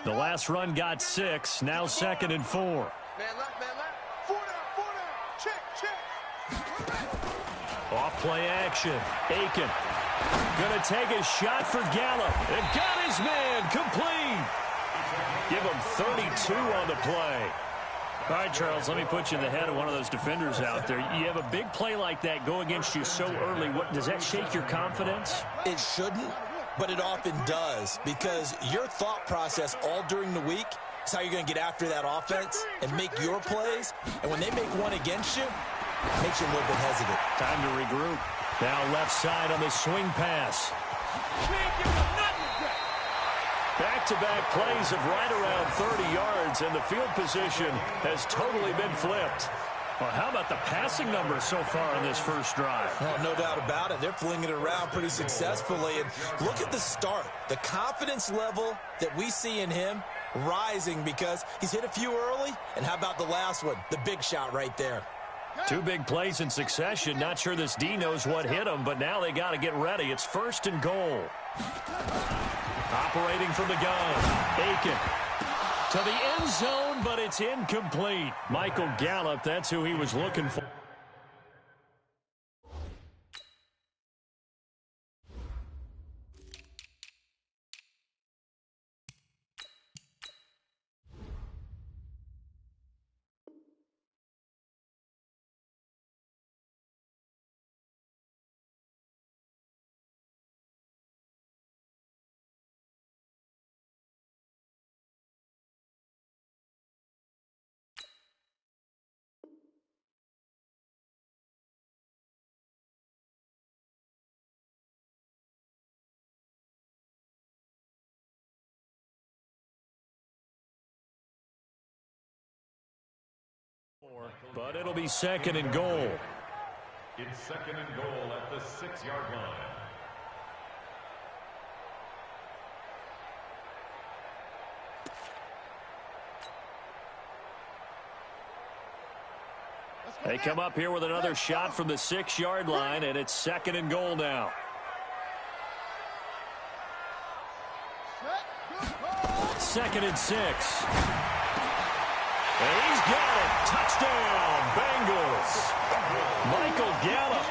The last run got 6. Now 2nd and 4. Man left, man left. 4 down. Check. Off play action. Aiken. Going to take a shot for Gallup. And got his man complete. Give him 32 on the play. All right, Charles, let me put you in the head of one of those defenders out there. You have a big play like that go against you so early. Does that shake your confidence? It shouldn't, but it often does, because your thought process all during the week is how you're going to get after that offense and make your plays. And when they make one against you, it makes you a little bit hesitant. Time to regroup. Now left side on the swing pass. Back-to-back plays of right around 30 yards, and the field position has totally been flipped. Well, how about the passing numbers so far on this first drive? Oh, no doubt about it. They're flinging it around pretty successfully. And look at the start. The confidence level that we see in him rising because he's hit a few early. And how about the last one? The big shot right there. 2 big plays in succession. Not sure this D knows what hit him, but now they got to get ready. It's 1st and goal. Operating from the gun. Aiken to the end zone, but it's incomplete. Michael Gallup, that's who he was looking for. But it'll be 2nd and goal. It's 2nd and goal at the 6-yard line. They come up here with another shot from the 6-yard line, and it's 2nd and goal now. Second and 6. And he's got it. Touchdown, Bengals. Michael Gallup,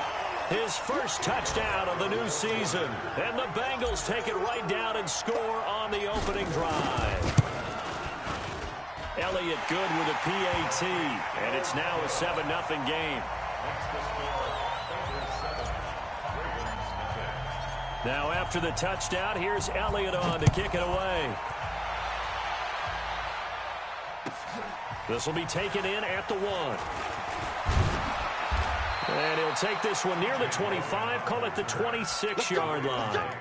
his first touchdown of the new season. And the Bengals take it right down and score on the opening drive. Elliott good with a PAT, and it's now a 7-0 game. Now after the touchdown, here's Elliott on to kick it away. This will be taken in at the 1. And he'll take this one near the 25, call it the 26-yard line.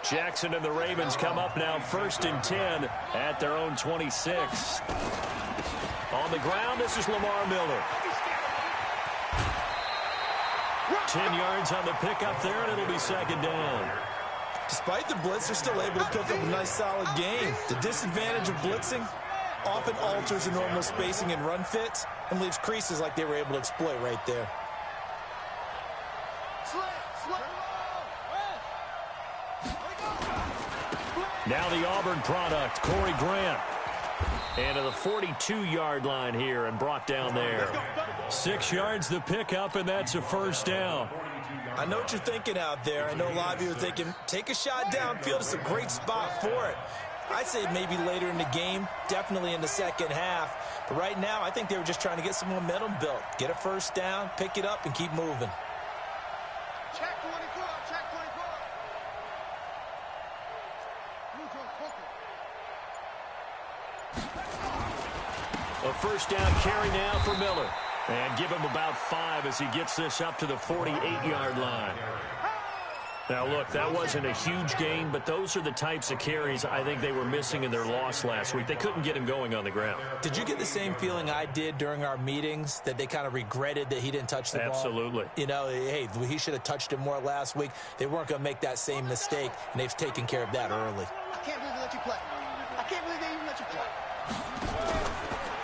Jackson and the Ravens come up now 1st and 10 at their own 26. On the ground, this is Lamar Miller. 10 yards on the pickup there, and it'll be 2nd down. Despite the blitz, they're still able to pick up a nice, solid gain. The disadvantage of blitzing often alters the normal spacing and run fits and leaves creases like they were able to exploit right there. Now the Auburn product, Corey Grant. And to the 42-yard line here and brought down there. 6 yards the pickup, and that's a 1st down. I know what you're thinking out there. I know a lot of you are thinking, take a shot downfield. It's a great spot for it. I'd say maybe later in the game, definitely in the second half. But right now, I think they were just trying to get some momentum built. Get a 1st down, pick it up, and keep moving. Check 24, check 24. A 1st down carry now for Miller. And give him about 5 as he gets this up to the 48-yard line. Now, look, that wasn't a huge gain, but those are the types of carries I think they were missing in their loss last week. They couldn't get him going on the ground. Did you get the same feeling I did during our meetings, that they kind of regretted that he didn't touch the ball? Absolutely. You know, hey, he should have touched it more last week. They weren't going to make that same mistake, and they've taken care of that early. I can't believe they let you play. I can't believe they even let you play.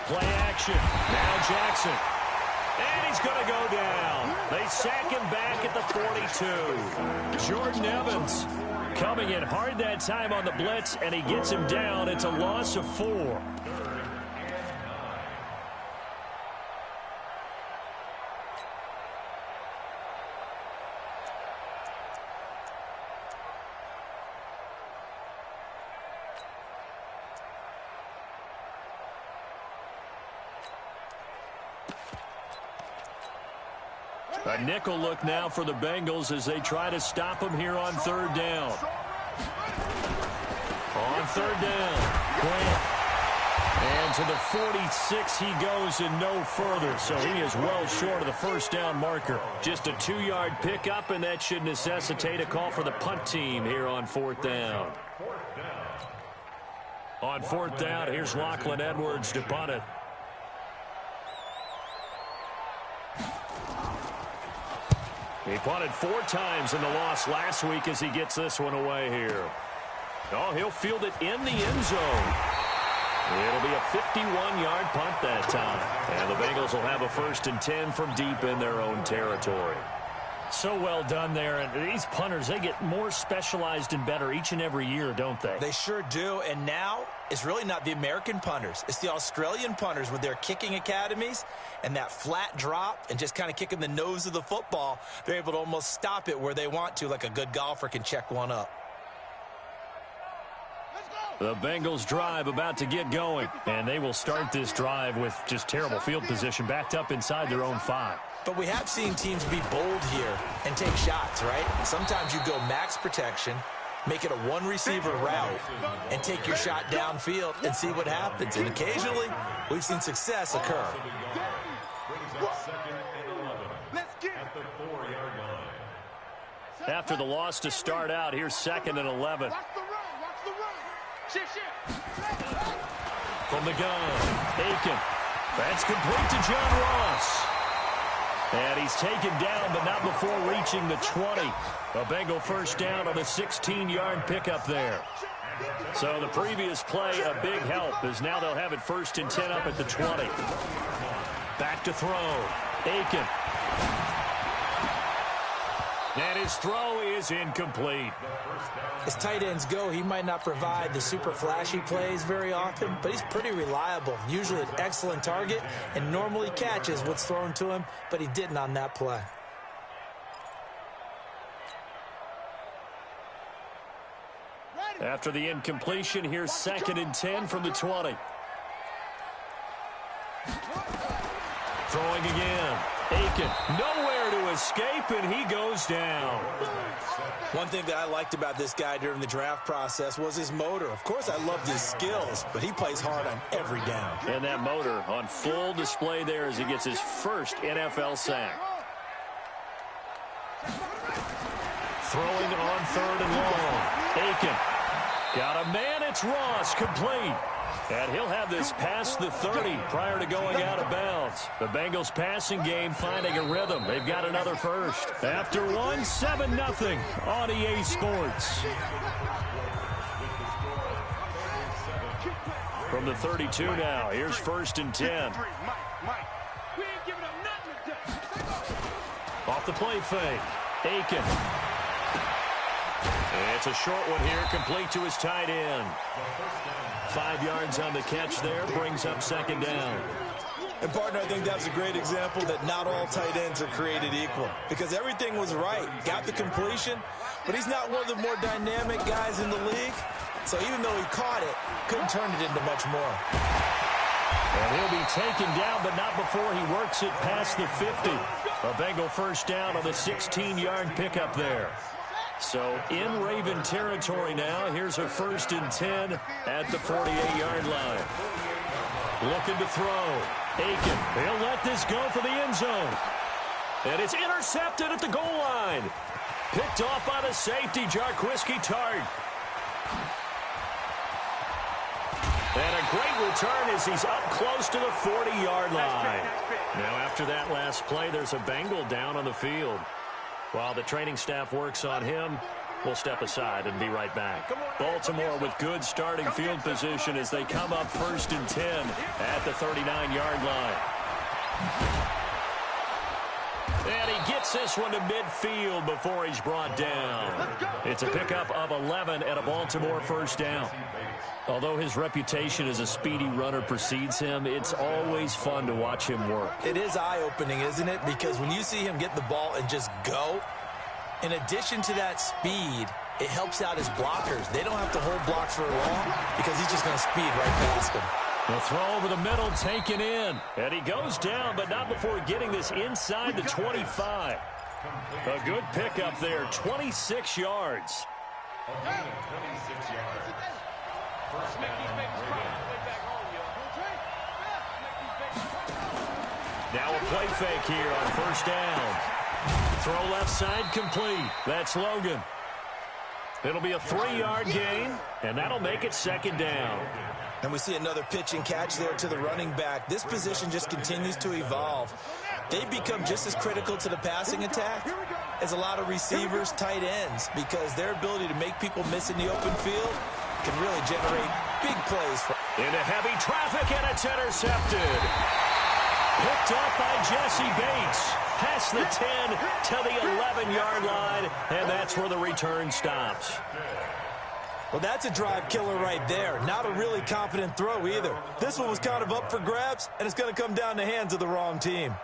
Play action. Now Jackson. And he's going to go down. They sack him back at the 42. Jordan Evans Coming in hard that time on the blitz, and he gets him down. It's a loss of 4. A nickel look now for the Bengals as they try to stop him here on 3rd down. On 3rd down, Grant. And to the 46 he goes and no further, so he is well short of the 1st down marker. Just a 2-yard pickup, and that should necessitate a call for the punt team here on 4th down. On 4th down, here's Lachlan Edwards to punt it. He punted 4 times in the loss last week as he gets this one away here. Oh, he'll field it in the end zone. It'll be a 51-yard punt that time. And the Bengals will have a 1st and 10 from deep in their own territory. So well done there. And these punters, they get more specialized and better each and every year, don't they? They sure do. And now it's really not the American punters. It's the Australian punters with their kicking academies and that flat drop and just kind of kicking the nose of the football. They're able to almost stop it where they want to, like a good golfer can check one up. The Bengals drive about to get going, and they will start this drive with just terrible field position backed up inside their own 5. But we have seen teams be bold here and take shots, right? Sometimes you go max protection, make it a 1-receiver route, and take your shot downfield and see what happens. And occasionally, we've seen success occur. After the loss to start out, here's 2nd and 11. From the gun, Aiken. That's complete to John Ross. And he's taken down, but not before reaching the 20. A Bengal 1st down on a 16-yard pickup there. So the previous play, a big help, as now they'll have it 1st and 10 up at the 20. Back to throw. Aiken. And his throw is incomplete. As tight ends go, he might not provide the super flashy plays very often, but he's pretty reliable. Usually an excellent target and normally catches what's thrown to him, but he didn't on that play. After the incompletion, here's 2nd and 10 from the 20. Throwing again. Aiken, nowhere to escape, and he goes down. One thing that I liked about this guy during the draft process was his motor. Of course, I loved his skills, but he plays hard on every down. And that motor on full display there as he gets his 1st NFL sack. Throwing on 3rd and long. Aiken. Got a man, it's Ross, complete. And he'll have this past the 30 prior to going out of bounds. The Bengals passing game finding a rhythm. They've got another 1st. After 1, 7-0 on EA Sports. From the 32 now, here's 1st and 10. Off the play fake. Aiken. It's a short one here, complete to his tight end. 5 yards on the catch there, brings up 2nd down. And, partner, I think that's a great example that not all tight ends are created equal. Because everything was right. Got the completion, but he's not one of the more dynamic guys in the league. So even though he caught it, couldn't turn it into much more. And he'll be taken down, but not before he works it past the 50. A Bengal 1st down on the 16-yard pickup there. So in Raven territory now. Here's a 1st and 10 at the 48-yard line. Looking to throw. Aiken. He'll let this go for the end zone. And it's intercepted at the goal line. Picked off by the safety, Jarquiski Tart. And a great return as he's up close to the 40-yard line. Now after that last play, there's a Bengal down on the field. While the training staff works on him, we'll step aside and be right back. Baltimore with good starting field position as they come up 1st and 10 at the 39-yard line. And he gets this one to midfield before he's brought down. It's a pickup of 11 and a Baltimore first down. Although his reputation as a speedy runner precedes him, it's always fun to watch him work. It is eye-opening, isn't it? Because when you see him get the ball and just go, in addition to that speed, it helps out his blockers. They don't have to hold blocks for long because he's just going to speed right past them. The throw over the middle, taken in. And he goes down, but not before getting this inside the 25. A good pickup there, 26 yards. 26 yards. First down. Now a play fake here on first down. Throw left side complete. That's Logan. It'll be a 3-yard gain, and that'll make it second down. And we see another pitch and catch there to the running back. This position just continues to evolve. They become just as critical to the passing attack as a lot of receivers, tight ends, because their ability to make people miss in the open field can really generate big plays. Into heavy traffic, and it's intercepted. Picked up by Jesse Bates. Past the 10 to the 11-yard line, and that's where the return stops. Well, that's a drive killer right there. Not a really confident throw either. This one was kind of up for grabs, and it's going to come down the hands of the wrong team.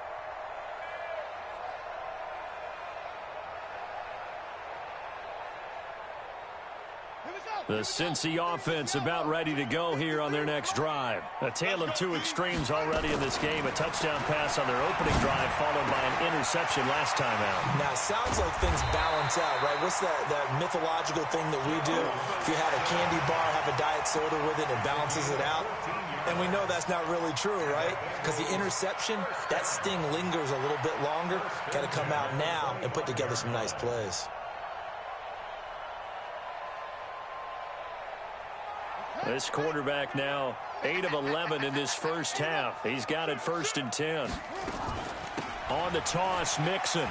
The Cincy offense about ready to go here on their next drive. A tale of two extremes already in this game. A touchdown pass on their opening drive followed by an interception last time out. Now, it sounds like things balance out, right? What's that mythological thing that we do? If you had a candy bar, have a diet soda with it, it balances it out. And we know that's not really true, right? Because the interception, that sting lingers a little bit longer. Got to come out now and put together some nice plays. This quarterback now 8 of 11 in this first half. He's got it 1st and 10. On the toss, Mixon.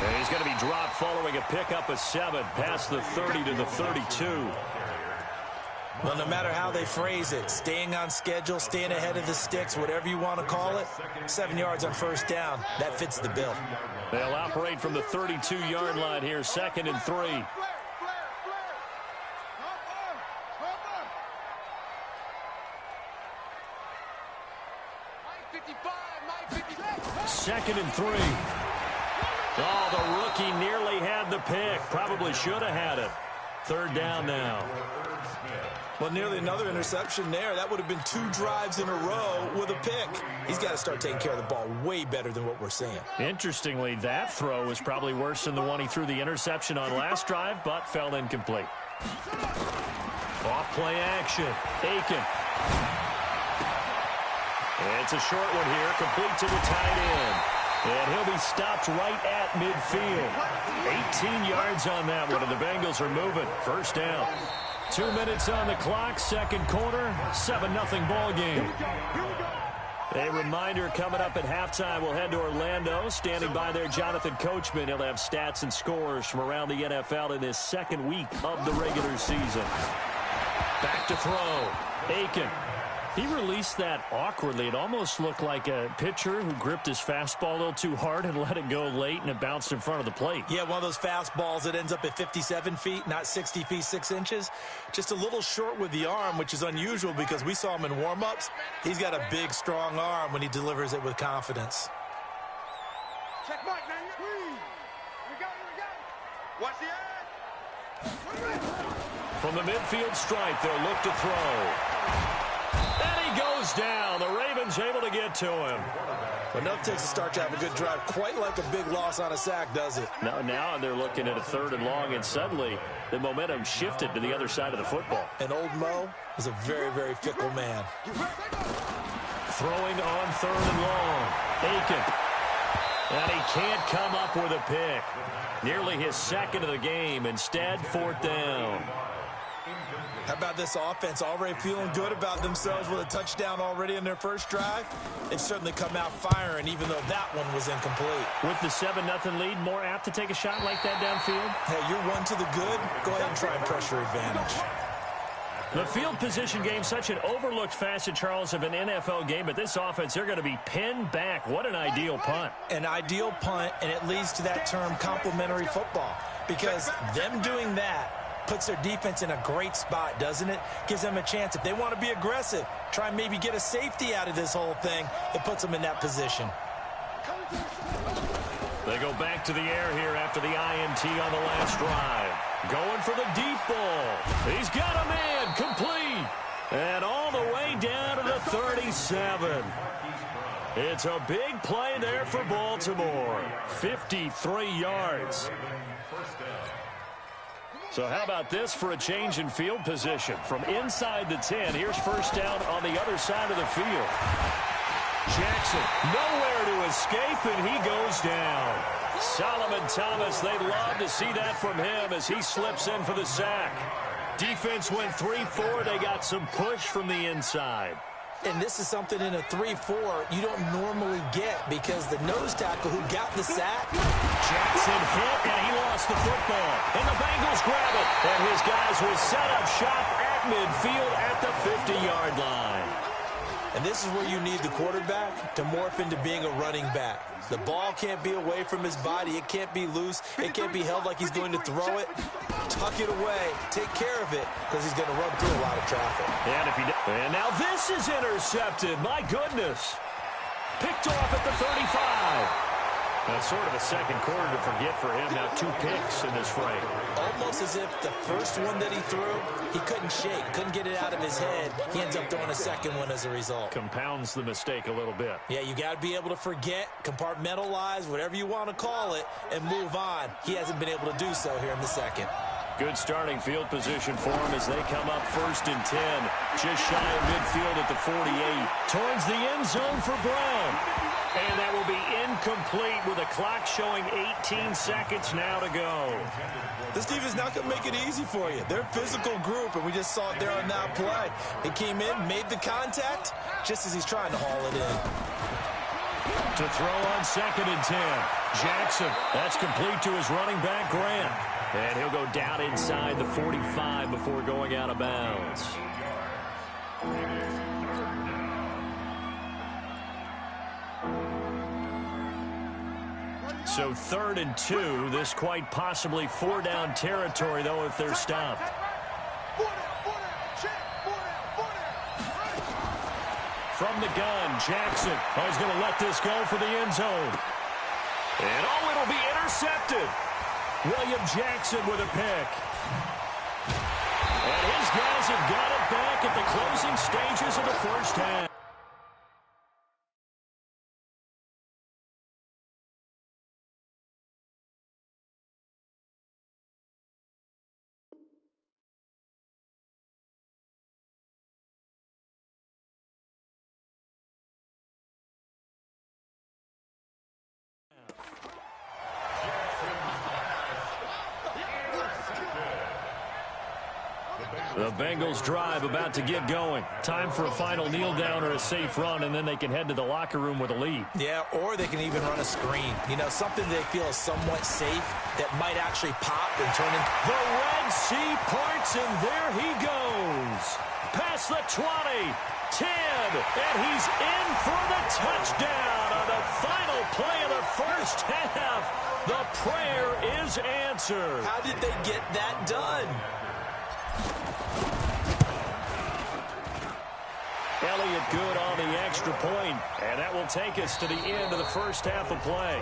And he's going to be dropped following a pickup of 7 past the 30 to the 32. Well, no matter how they phrase it, staying on schedule, staying ahead of the sticks, whatever you want to call it, 7 yards on first down, that fits the bill. They'll operate from the 32-yard line here, 2nd and 3. Second and 3. Oh, the rookie nearly had the pick. Probably should have had it. 3rd down now. Well, nearly another interception there. That would have been 2 drives in a row with a pick. He's got to start taking care of the ball way better than what we're seeing. Interestingly, that throw was probably worse than the one he threw the interception on last drive, but fell incomplete. Off play action. Aiken. It's a short one here, complete to the tight end. And he'll be stopped right at midfield. 18 yards on that one, and the Bengals are moving. First down. 2 minutes on the clock, second quarter, 7-0 ball game. A reminder coming up at halftime, we'll head to Orlando. Standing by there, Jonathan Coachman. He'll have stats and scores from around the NFL in this second week of the regular season. Back to throw. Aiken. He released that awkwardly. It almost looked like a pitcher who gripped his fastball a little too hard and let it go late, and it bounced in front of the plate. Yeah, one of those fastballs that ends up at 57 feet, not 60 feet, 6 inches. Just a little short with the arm, which is unusual because we saw him in warm-ups. He's got a big, strong arm when he delivers it with confidence. Check Mike, man. We got it. Watch the edge. From the midfield stripe, they'll look to throw. And he goes down. The Ravens able to get to him. Enough takes a start to have a good drive. Quite like a big loss on a sack, does it? Now they're looking at a 3rd and long, and suddenly the momentum shifted to the other side of the football. And old Mo is a very, very fickle man. Throwing on 3rd and long. Aiken. And he can't come up with a pick. Nearly his 2nd of the game. Instead, 4th down. How about this offense already feeling good about themselves with a touchdown already in their first drive? They've certainly come out firing, even though that one was incomplete. With the 7-0 lead, more apt to take a shot like that downfield? Hey, you're 1 to the good. Go ahead and try and pressure advantage. The field position game, such an overlooked facet, Charles, of an NFL game, but this offense, they're going to be pinned back. What an ideal punt. An ideal punt, and it leads to that term complementary football, because them doing that puts their defense in a great spot, doesn't it? Gives them a chance. If they want to be aggressive, try and maybe get a safety out of this whole thing, it puts them in that position. They go back to the air here after the INT on the last drive. Going for the deep ball. He's got a man, complete. And all the way down to the 37. It's a big play there for Baltimore. 53 yards. So how about this for a change in field position? From inside the 10, here's first down on the other side of the field. Jackson, nowhere to escape, and he goes down. Solomon Thomas, they'd love to see that from him as he slips in for the sack. Defense went 3-4. They got some push from the inside. And this is something in a 3-4 you don't normally get, because the nose tackle who got the sack, Jackson hit, and he lost the football. And the Bengals grab it. And his guys will set up shop at midfield at the 50-yard line. And this is where you need the quarterback to morph into being a running back. The ball can't be away from his body. It can't be loose. It can't be held like he's going to throw it. Tuck it away. Take care of it, because he's going to run through a lot of traffic. And now this is intercepted. My goodness. Picked off at the 35. That's sort of a second quarter to forget for him. Now 2 picks in this frame. Almost as if the first one that he threw, he couldn't shake, couldn't get it out of his head. He ends up throwing a second one as a result. Compounds the mistake a little bit. Yeah, you got to be able to forget, compartmentalize, whatever you want to call it, and move on. He hasn't been able to do so here in the second. Good starting field position for him as they come up 1st and 10. Just shy of midfield at the 48. Towards the end zone for Brown. And that will be incomplete with a clock showing 18 seconds now to go. This defense is not going to make it easy for you. They're a physical group, and we just saw it there on that play. He came in, made the contact, just as he's trying to haul it in. To throw on 2nd and 10. Jackson, that's complete to his running back, Grant. And he'll go down inside the 45 before going out of bounds. So 3rd and 2. This quite possibly 4-down territory, though, if they're stopped. From the gun, Jackson. Oh, he's going to let this go for the end zone. And oh, it'll be intercepted. William Jackson with a pick. And his guys have got it back at the closing stages of the first half. The Bengals drive about to get going. Time for a final kneel down or a safe run, and then they can head to the locker room with a lead. Yeah, or they can even run a screen. You know, something they feel is somewhat safe that might actually pop and turn into... The Red Sea parts, and there he goes. Past the 20, 10, and he's in for the touchdown on the final play of the first half. The prayer is answered. How did they get that done? Elliott good on the extra point, and that will take us to the end of the first half of play.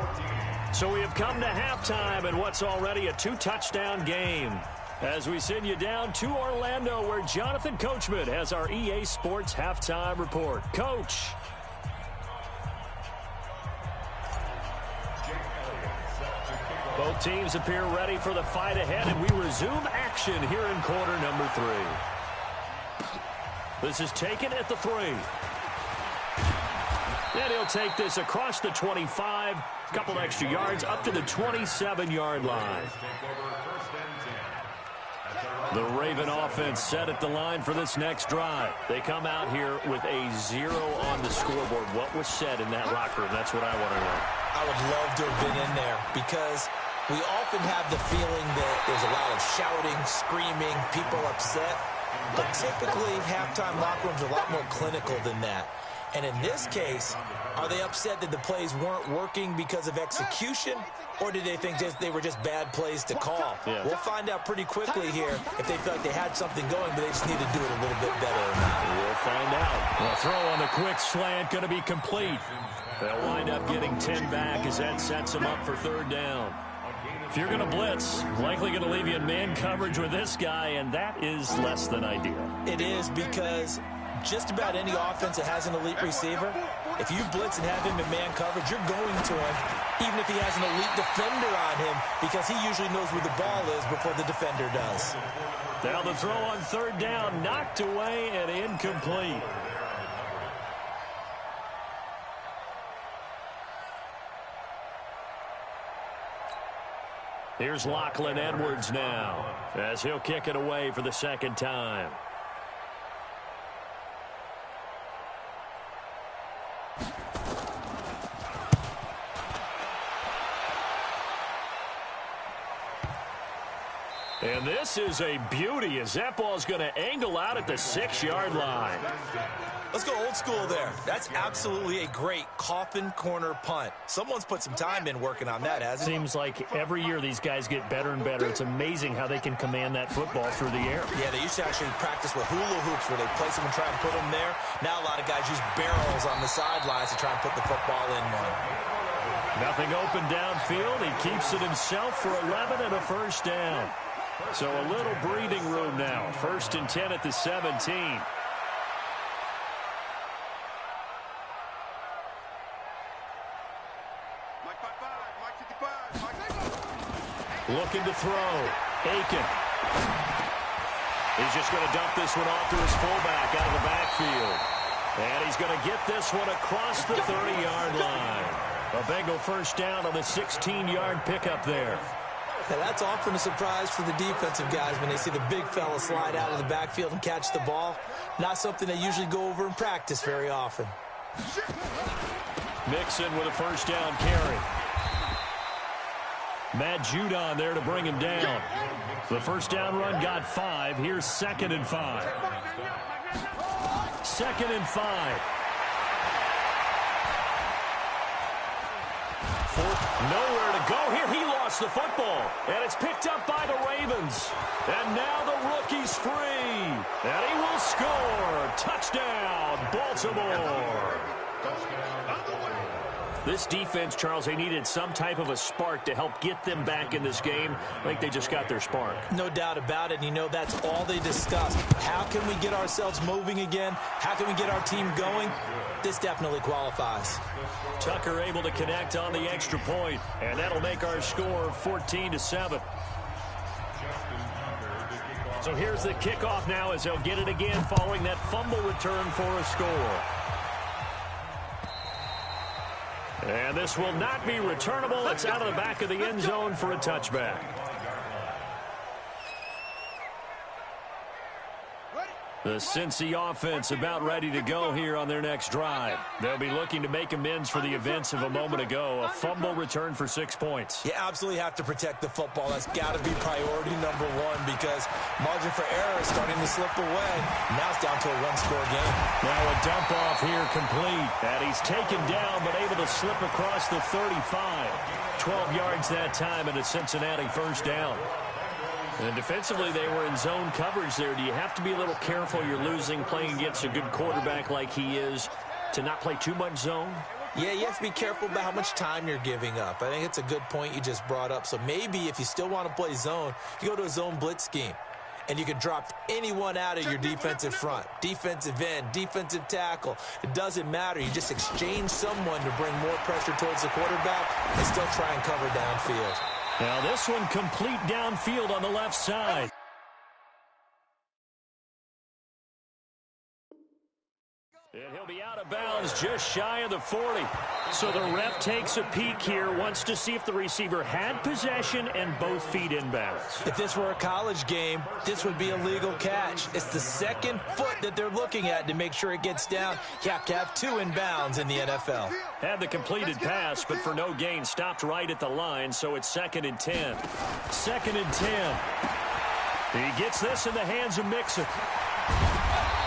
So we have come to halftime in what's already a 2-touchdown game. As we send you down to Orlando, where Jonathan Coachman has our EA Sports halftime report. Coach. Both teams appear ready for the fight ahead, and we resume action here in quarter number 3. This is taken at the 3. And he'll take this across the 25, a couple extra yards, up to the 27-yard line. The Raven offense set at the line for this next drive. They come out here with a 0 on the scoreboard. What was said in that locker room? That's what I want to know. I would love to have been in there, because we often have the feeling that there's a lot of shouting, screaming, people upset. But typically, halftime locker rooms are a lot more clinical than that. And in this case, are they upset that the plays weren't working because of execution, or did they think they were just bad plays to call? Yeah. We'll find out pretty quickly here if they feel like they had something going, but they just need to do it a little bit better or not. We'll find out. The throw on the quick slant going to be complete. They'll wind up getting 10 back as that sets them up for third down. If you're going to blitz, likely going to leave you in man coverage with this guy, and that is less than ideal. It is, because just about any offense that has an elite receiver, if you blitz and have him in man coverage, you're going to him, even if he has an elite defender on him, because he usually knows where the ball is before the defender does. Now the throw on third down, knocked away and incomplete. Here's Lachlan Edwards now, as he'll kick it away for the second time. And this is a beauty as that ball's going to angle out at the 6-yard line. Let's go old school there. That's absolutely a great coffin corner punt. Someone's put some time in working on that, hasn't it? Seems like every year these guys get better and better. It's amazing how they can command that football through the air. Yeah, they used to actually practice with hula hoops where they place them and try and put them there. Now a lot of guys use barrels on the sidelines to try and put the football in one. Nothing open downfield. He keeps it himself for 11 and a first down. So a little breathing room now. 1st and 10 at the 17. Looking to throw. Aiken. He's just going to dump this one off to his fullback out of the backfield. And he's going to get this one across the 30-yard line. A Bengal first down on the 16-yard pickup there. Now, that's often a surprise for the defensive guys when they see the big fella slide out of the backfield and catch the ball. Not something they usually go over in practice very often. Mixon with a first down carry. Matt Judon there to bring him down. The first down run got 5. Here's 2nd and 5. 2nd and 5. Nowhere to go here. He lost the football. And it's picked up by the Ravens. And now the rookie's free. And he will score. Touchdown, Baltimore. This defense, Charles, they needed some type of a spark to help get them back in this game. I think they just got their spark. No doubt about it. And you know, that's all they discussed. How can we get ourselves moving again? How can we get our team going? This definitely qualifies. Tucker able to connect on the extra point, and that'll make our score 14-7. So here's the kickoff now as they'll get it again following that fumble return for a score. And this will not be returnable. It's out of the back of the end zone for a touchback. The Cincy offense about ready to go here on their next drive. They'll be looking to make amends for the events of a moment ago. A fumble return for 6 points. You absolutely have to protect the football. That's got to be priority number one because margin for error is starting to slip away. Now it's down to a one-score game. Now a dump off here complete. And he's taken down but able to slip across the 35. 12 yards that time and a Cincinnati first down. And defensively, they were in zone coverage there. Do you have to be a little careful? You're losing playing against a good quarterback like he is to not play too much zone? Yeah, you have to be careful about how much time you're giving up. I think it's a good point you just brought up. So maybe if you still want to play zone, you go to a zone blitz scheme. And you can drop anyone out of your defensive front. Defensive end, defensive tackle. It doesn't matter. You just exchange someone to bring more pressure towards the quarterback and still try and cover downfield. Now this one complete downfield on the left side. And he'll be out of bounds just shy of the 40. So the ref takes a peek here, wants to see if the receiver had possession and both feet inbounds. If this were a college game, this would be a legal catch. It's the second foot that they're looking at to make sure it gets down. You have to have 2 inbounds in the NFL. Had the completed pass, but for no gain, stopped right at the line, so it's 2nd and 10. 2nd and 10. He gets this in the hands of Mixon.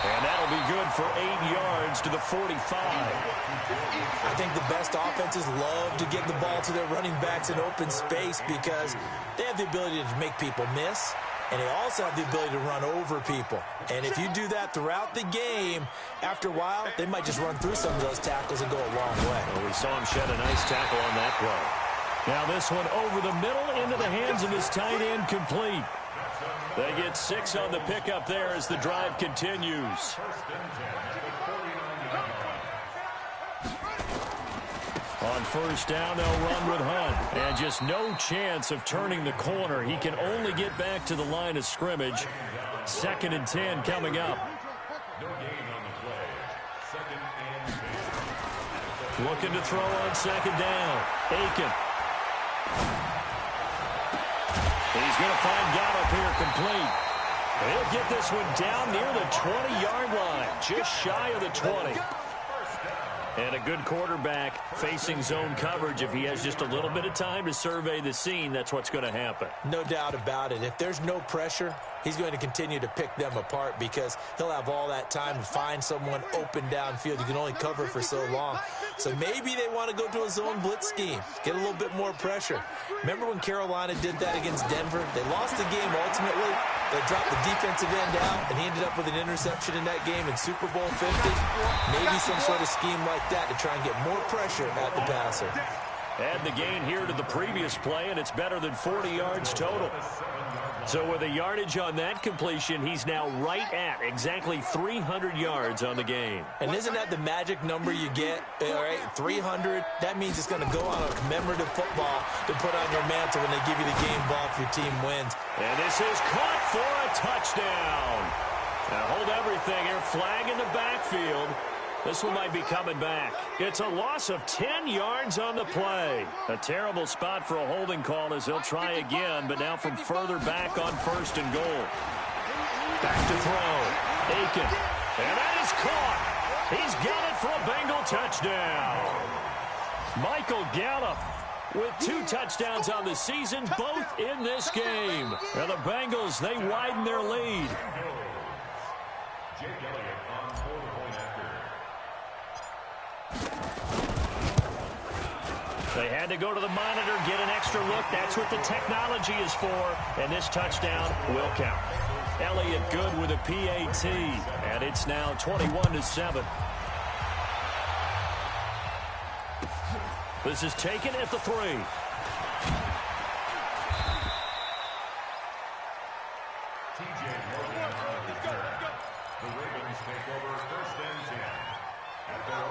And that'll be good for 8 yards to the 45. I think the best offenses love to give the ball to their running backs in open space because they have the ability to make people miss, and they also have the ability to run over people. And if you do that throughout the game, after a while, they might just run through some of those tackles and go a long way. Well, we saw him shed a nice tackle on that play. Now this one over the middle into the hands of his tight end, complete. They get 6 on the pickup there as the drive continues. On first down, they'll run with Hunt. And just no chance of turning the corner. He can only get back to the line of scrimmage. 2nd and 10 coming up. Looking to throw on 2nd down. Aiken. He's going to find Gallup here, complete. He'll get this one down near the 20-yard line, just shy of the 20. And a good quarterback facing zone coverage. If he has just a little bit of time to survey the scene, that's what's going to happen. No doubt about it. If there's no pressure, he's going to continue to pick them apart because he'll have all that time to find someone open downfield. You can only cover for so long. So maybe they want to go to a zone blitz scheme, get a little bit more pressure. Remember when Carolina did that against Denver? They lost the game ultimately. They dropped the defensive end out, and he ended up with an interception in that game in Super Bowl 50. Maybe some sort of scheme like that to try and get more pressure at the passer. Add the gain here to the previous play, and it's better than 40 yards total. So with a yardage on that completion, he's now right at exactly 300 yards on the game. And isn't that the magic number you get? All right, 300. That means it's going to go on a commemorative football to put on your mantle when they give you the game ball if your team wins. And this is caught for a touchdown. Now hold everything here. Flag in the backfield. This one might be coming back. It's a loss of 10 yards on the play. A terrible spot for a holding call as they'll try again, but now from further back on 1st and goal. Back to throw. Aiken. And that is caught. He's got it for a Bengal touchdown. Michael Gallup with 2 touchdowns on the season, both in this game. And the Bengals, they widen their lead. They had to go to the monitor, get an extra look. That's what the technology is for. And this touchdown will count. Elliott good with a PAT. And it's now 21-7. This is taken at the 3.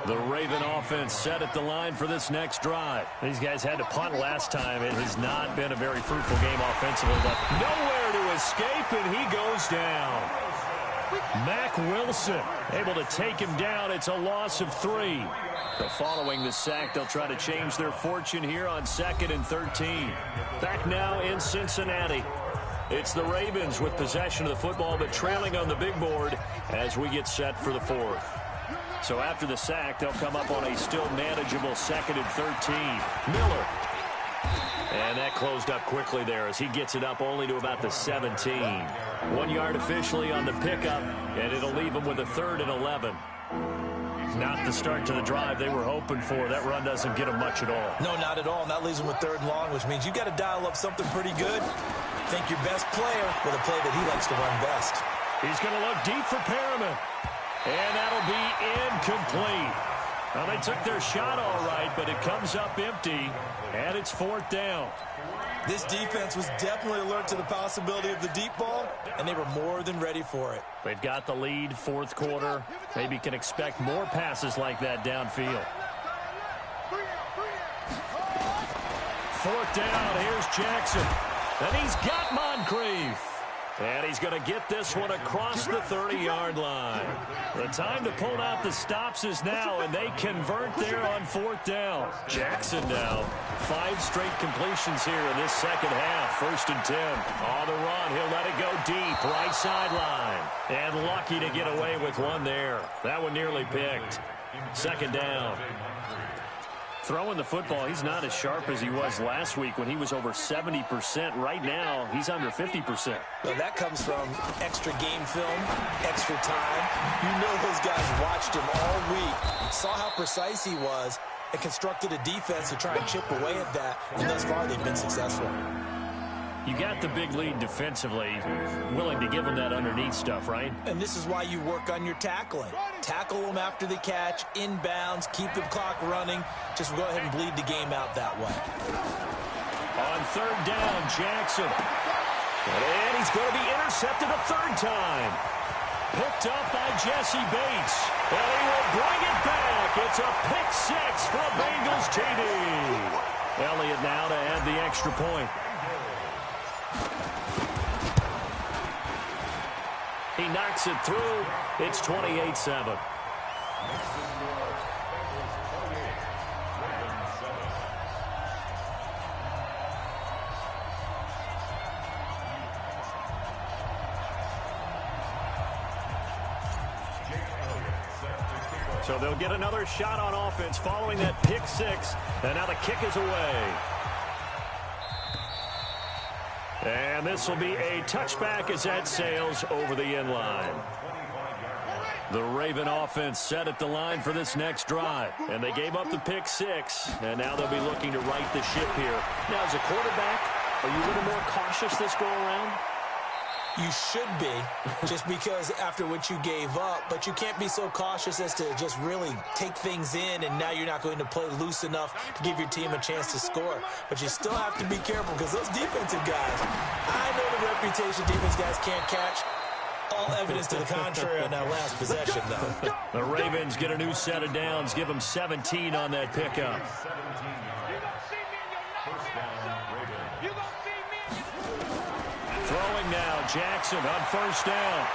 The Raven offense set at the line for this next drive. These guys had to punt last time. It has not been a very fruitful game offensively, but nowhere to escape, and he goes down. Mack Wilson able to take him down. It's a loss of 3. So following the sack, they'll try to change their fortune here on 2nd and 13. Back now in Cincinnati. It's the Ravens with possession of the football, but trailing on the big board as we get set for the 4th. So after the sack, they'll come up on a still manageable 2nd and 13. Miller. And that closed up quickly there as he gets it up only to about the 17. 1 yard officially on the pickup, and it'll leave him with a 3rd and 11. Not the start to the drive they were hoping for. That run doesn't get them much at all. No, not at all. And that leaves them with 3rd and long, which means you got to dial up something pretty good. Think your best player with a play that he likes to run best. He's going to look deep for Perriman. And that'll be incomplete. Well, they took their shot all right, but it comes up empty, and it's 4th down. This defense was definitely alert to the possibility of the deep ball, and they were more than ready for it. They've got the lead, 4th quarter. Maybe can expect more passes like that downfield. 4th down, here's Jackson. And he's got Moncrief. And he's going to get this one across the 30-yard line. The time to pull out the stops is now, and they convert there on 4th down. Jackson now, 5 straight completions here in this 2nd half. 1st and 10. On the run, he'll let it go deep, right sideline. And lucky to get away with one there. That one nearly picked. 2nd down. Throwing the football, he's not as sharp as he was last week when he was over 70%. Right now, he's under 50%. Well, that comes from extra game film, extra time. You know those guys watched him all week, saw how precise he was, and constructed a defense to try and chip away at that, and thus far they've been successful. You got the big lead defensively, willing to give them that underneath stuff, right? And this is why you work on your tackling. Tackle them after the catch, inbounds, keep the clock running. Just go ahead and bleed the game out that way. On third down, Jackson. And he's going to be intercepted a third time. Picked up by Jesse Bates. And he will bring it back. It's a pick six for the Bengals TD. Elliott now to add the extra point. He knocks it through. It's 28-7. So they'll get another shot on offense following that pick six. And now the kick is away. And this will be a touchback as that sails over the end line. The Raven offense set at the line for this next drive. And they gave up the pick six. And now they'll be looking to right the ship here. Now, as a quarterback, are you a little more cautious this go around? You should be, just because after what you gave up, but you can't be so cautious as to just really take things in, and now you're not going to play loose enough to give your team a chance to score. But you still have to be careful because those defensive guys, I know the reputation defense guys can't catch. All evidence to the contrary on that last possession, though. The Ravens get a new set of downs, give them 17 on that pickup. Throwing now, Jackson on first down.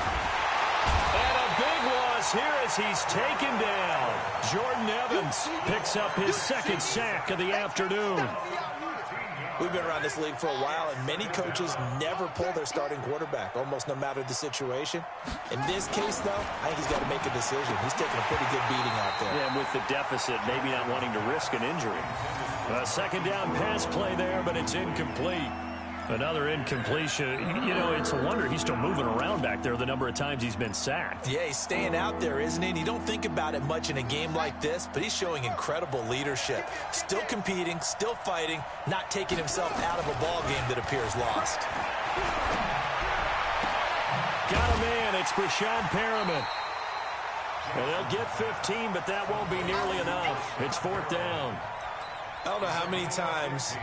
And a big loss here as he's taken down. Jordan Evans picks up his second sack of the afternoon. We've been around this league for a while, and many coaches never pull their starting quarterback, almost no matter the situation. In this case, though, I think he's got to make a decision. He's taking a pretty good beating out there. Yeah, with the deficit, maybe not wanting to risk an injury. A second down pass play there, but it's incomplete. Another incompletion. You know, it's a wonder he's still moving around back there the number of times he's been sacked. Yeah, he's staying out there, isn't he? And you don't think about it much in a game like this, but he's showing incredible leadership. Still competing, still fighting, not taking himself out of a ball game that appears lost. Got a man. It's Brashad Perriman. And they'll get 15, but that won't be nearly enough. It's fourth down. I don't know how many times,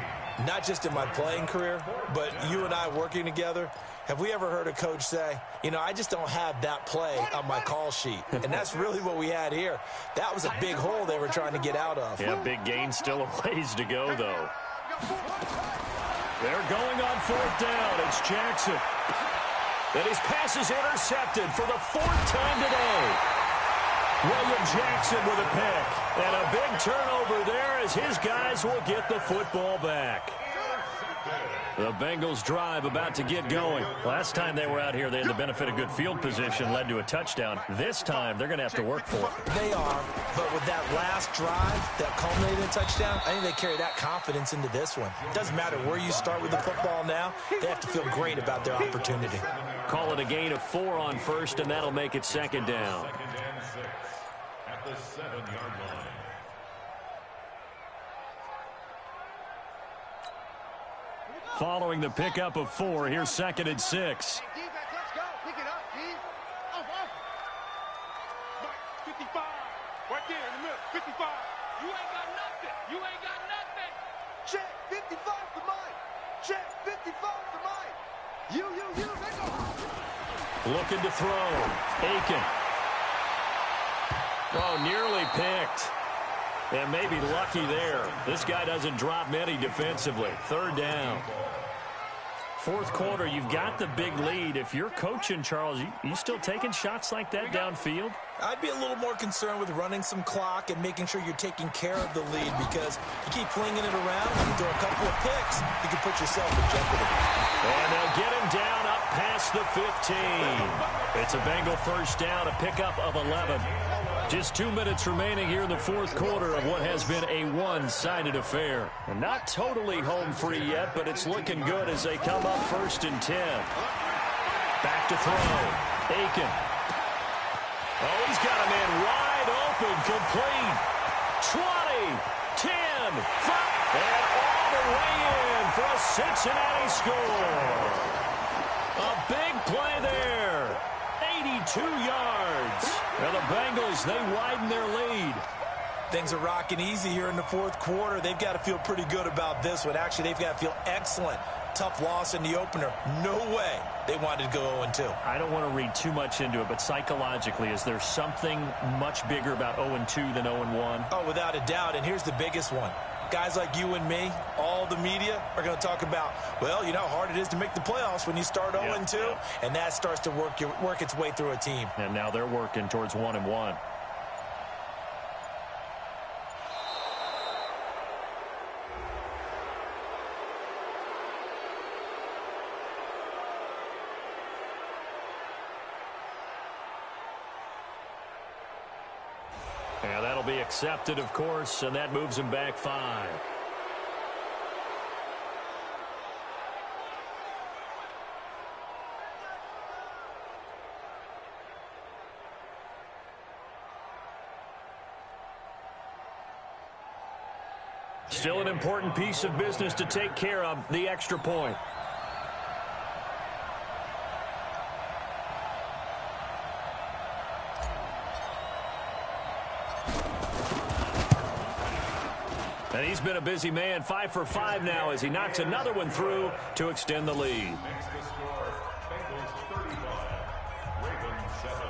not just in my playing career, but you and I working together, have we ever heard a coach say, you know, I just don't have that play on my call sheet. And that's really what we had here. That was a big hole they were trying to get out of. Yeah, big gain, still a ways to go, though. They're going on fourth down. It's Jackson. And his pass is intercepted for the fourth time today. William Jackson with a pick. And a big turnover there as his guys will get the football back. The Bengals drive about to get going. Last time they were out here, they had the benefit of good field position, led to a touchdown. This time, they're going to have to work for it. They are, but with that last drive that culminated in a touchdown, I think they carry that confidence into this one. It doesn't matter where you start with the football now. They have to feel great about their opportunity. Call it a gain of 4 on first, and that'll make it second down. At the 7-yard line. Following the pickup of 4, here's second and 6. Defense, let's go. Pick it up, D. Off. 55. Right there in the middle. 55. You ain't got nothing. You ain't got nothing. Check. 55 for mine. Check. 55 for mine. You. Let's go. Looking to throw. Aiken. Oh, nearly picked. And maybe lucky there. This guy doesn't drop many defensively. Third down. Fourth quarter, you've got the big lead. If you're coaching, Charles, you still taking shots like that downfield? I'd be a little more concerned with running some clock and making sure you're taking care of the lead, because you keep flinging it around, you throw a couple of picks, you can put yourself in jeopardy. And they'll get him down up past the 15. It's a Bengal first down, a pickup of 11. Just 2 minutes remaining here in the fourth quarter of what has been a one-sided affair. And not totally home free yet, but it's looking good as they come up 1st and 10. Back to throw. Aiken. Oh, he's got a man wide open, complete. 20, 10, 5, and all the way in for a Cincinnati score. A big play there. 82 yards. Now the Bengals, they widen their lead. Things are rocking easy here in the fourth quarter. They've got to feel pretty good about this one. Actually, they've got to feel excellent. Tough loss in the opener. No way they wanted to go 0-2. I don't want to read too much into it, but psychologically, is there something much bigger about 0-2 than 0-1? Oh, without a doubt, and here's the biggest one. Guys like you and me, all the media, are going to talk about, well, you know how hard it is to make the playoffs when you start 0-2, and that starts to work its way through a team. And now they're working towards 1-1. Yeah, that'll be accepted, of course, and that moves him back 5. Still an important piece of business to take care of, the extra point. And he's been a busy man, 5 for 5 now as he knocks another one through to extend the lead. Makes the score, Bengals 35, Ravens 7.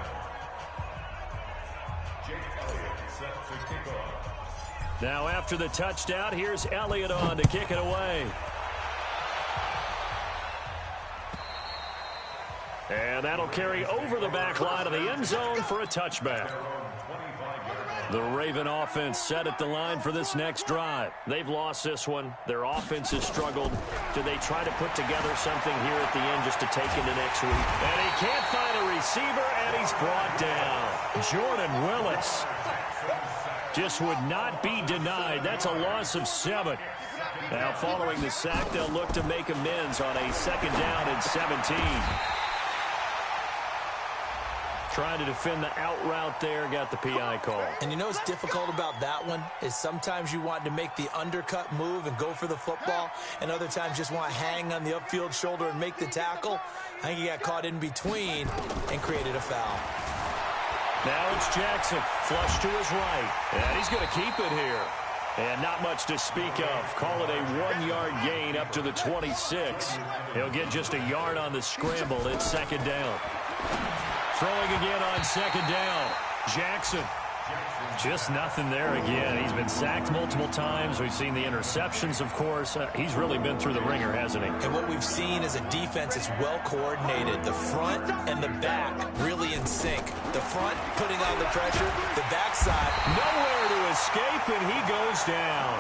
Jake Elliott set to kick off. Now after the touchdown, here's Elliott on to kick it away. And that'll carry over the back line of the end zone for a touchback. The Raven offense set at the line for this next drive. They've lost this one. Their offense has struggled. Do they try to put together something here at the end just to take into next week? And he can't find a receiver, and he's brought down. Jordan Willis just would not be denied. That's a loss of 7. Now following the sack, they'll look to make amends on a 2nd down and 17. Trying to defend the out route there, got the PI call. And you know what's difficult about that one is sometimes you want to make the undercut move and go for the football, and other times just want to hang on the upfield shoulder and make the tackle. I think he got caught in between and created a foul. Now it's Jackson, flush to his right, and he's going to keep it here. And not much to speak of. Call it a 1-yard gain up to the 26. He'll get just a yard on the scramble. It's 2nd down. Throwing again on 2nd down. Jackson. Just nothing there again. He's been sacked multiple times. We've seen the interceptions, of course. He's really been through the ringer, hasn't he? And what we've seen is a defense that's well coordinated. The front and the back really in sync. The front putting on the pressure. The backside nowhere to escape, and he goes down.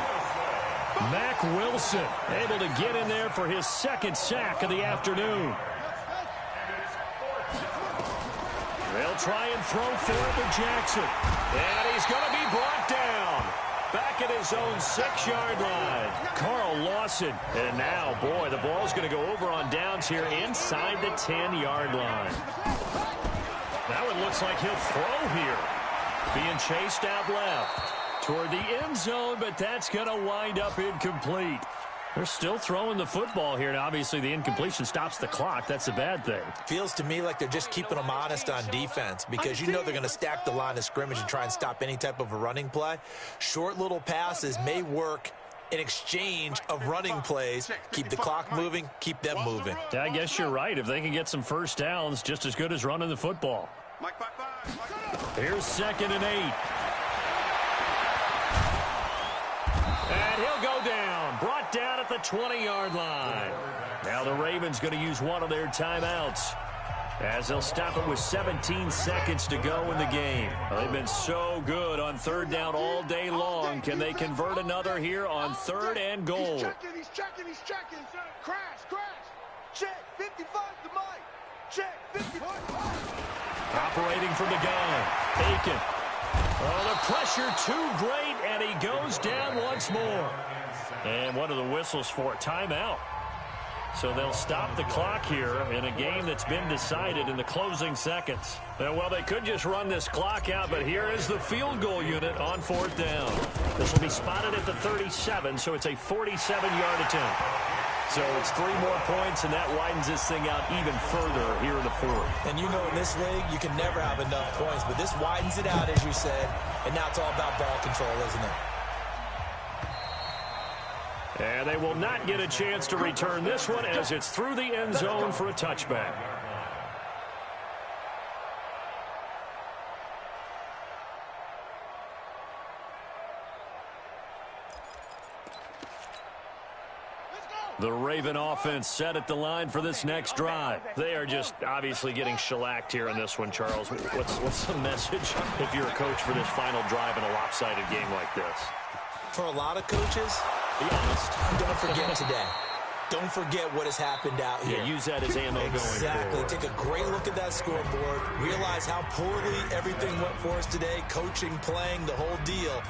Mack Wilson able to get in there for his 2nd sack of the afternoon. They'll try and throw for it to Jackson. And he's going to be brought down. Back at his own 6-yard line. Carl Lawson. And now, boy, the ball's going to go over on downs here inside the 10-yard line. That one looks like he'll throw here. Being chased out left toward the end zone, but that's going to wind up incomplete. They're still throwing the football here, and obviously the incompletion stops the clock. That's a bad thing. Feels to me like they're just keeping them honest on defense because you know they're going to stack the line of scrimmage and try and stop any type of a running play. Short little passes may work in exchange of running plays. Keep the clock moving, keep them moving. I guess you're right. If they can get some first downs, just as good as running the football. Here's 2nd and 8. And he'll go down. Brought down at the 20-yard line. Now the Ravens going to use one of their timeouts as they'll stop it with 17 seconds to go in the game. They've been so good on 3rd down all day long. Can they convert another here on 3rd and goal? He's checking. Crash. Check, 55 to Mike. Check, 55 to Mike. Operating from the gun. Aiken. Oh, the pressure too great, and he goes down once more. And what are the whistles for? Timeout. So they'll stop the clock here in a game that's been decided in the closing seconds. Well, they could just run this clock out, but here is the field goal unit on 4th down. This will be spotted at the 37, so it's a 47-yard attempt. So it's 3 more points, and that widens this thing out even further here in the 4th. And you know in this league, you can never have enough points, but this widens it out, as you said, and now it's all about ball control, isn't it? And they will not get a chance to return this one as it's through the end zone for a touchback. The Raven offense set at the line for this next drive. They are just obviously getting shellacked here in this one, Charles. What's the message if you're a coach for this final drive in a lopsided game like this? For a lot of coaches, be honest, don't forget today. Don't forget what has happened out here. Yeah, use that as ammo going forward. Take a great look at that scoreboard. Realize how poorly everything went for us today. Coaching, playing, the whole deal.